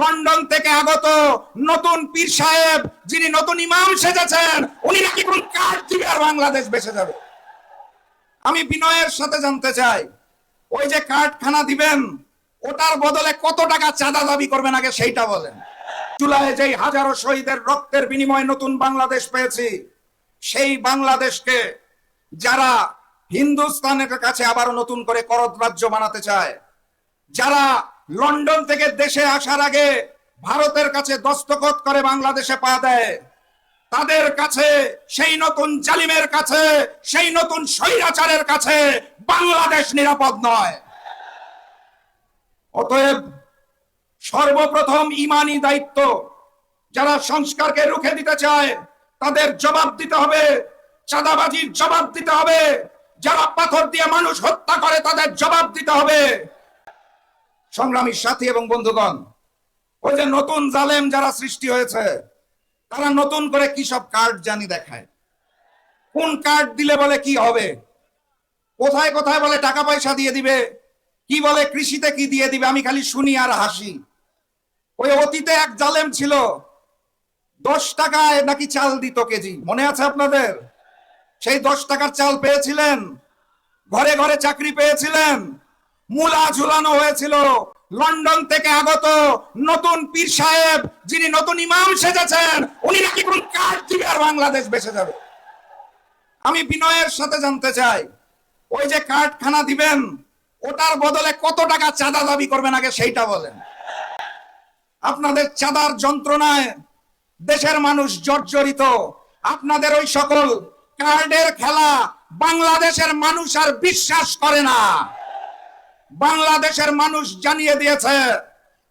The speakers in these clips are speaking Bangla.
লন্ডন থেকে আগত নতুন পীর সাহেব যিনি নতুন ইমাম সেজেছেন উনি নাকি কোন কার্ড দিবে আর বাংলাদেশ বেঁচে যাবে। আমি বিনয়ের সাথে জানতে চাই, ওই যে কার্ডখানা দিবেন ওটার বদলে কত টাকা চাঁদা দাবি করবেন আগে সেইটা বলেন। জুলাই যেই হাজারো শহীদের রক্তের বিনিময়ে নতুন বাংলাদেশ পেয়েছি, সেই বাংলাদেশকে যারা হিন্দুস্তানের কাছে আবারও নতুন করে করদ রাজ্য বানাতে চায়, যারা লন্ডন থেকে দেশে আসার আগে ভারতের কাছে দস্তখত করে বাংলাদেশে পা দেয়, তাদের কাছে, সেই নতুন জালিমের কাছে, সেই নতুন স্বৈরাচারের কাছে বাংলাদেশ নিরাপদ নয়। অতএব সর্বপ্রথম ইমানি দায়িত্ব, যারা সংস্কারকে রুখে দিতে চায় তাদের জবাব দিতে হবে, চাঁদাবাজির জবাব দিতে হবে, যারা পাথর দিয়ে মানুষ হত্যা করে তাদের জবাব দিতে হবে। সংগ্রামী সাথী এবং বন্ধুগণ, ওই যে নতুন জালেম যারা সৃষ্টি হয়েছে তারা নতুন করে কি সব কার্ড জানি দেখায়। কোন কার্ড দিলে বলে কি হবে, কোথায় কোথায় বলে টাকা পয়সা দিয়ে দিবে, কি বলে কৃষিতে কি দিয়ে দিবে, আমি খালি শুনি আর হাসি। ওই অতীতে এক জালেম ছিল, 10 টাকায় নাকি চাল দিত কেজি, মনে আছে আপনাদের? সেই 10 টাকার চাল পেয়েছিলেন, ঘরে ঘরে চাকরি পেয়েছিলেন, মূলা ঝুলানো হয়েছিল। লন্ডন থেকে আগত নতুন পীর সাহেব যিনি নতুন ইমাম সেজেছেন উনি নাকি কোন কার্ড দিবে আর বাংলাদেশ বেঁচে যাবে। আমি বিনয়ের সাথে জানতে চাই, ওই যে কার্ডখানা দিবেন ওটার বদলে কত টাকা চাঁদা দাবি করবেন আগে সেইটা বলেন। আপনাদের চাঁদার যন্ত্রণায় দেশের মানুষ জর্জরিত। আপনাদের ওই সকল কার্ডের খেলা বাংলাদেশের মানুষ আর বিশ্বাস করে না। বাংলাদেশের মানুষ জানিয়ে দিয়েছে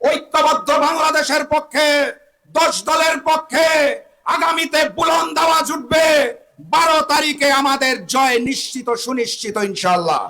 ঐক্যবদ্ধ বাংলাদেশের পক্ষে, 10 দলের পক্ষে আগামীতে বুলন্দ আওয়াজ উঠবে। 12 তারিখে আমাদের জয় নিশ্চিত, সুনিশ্চিত ইনশাআল্লাহ।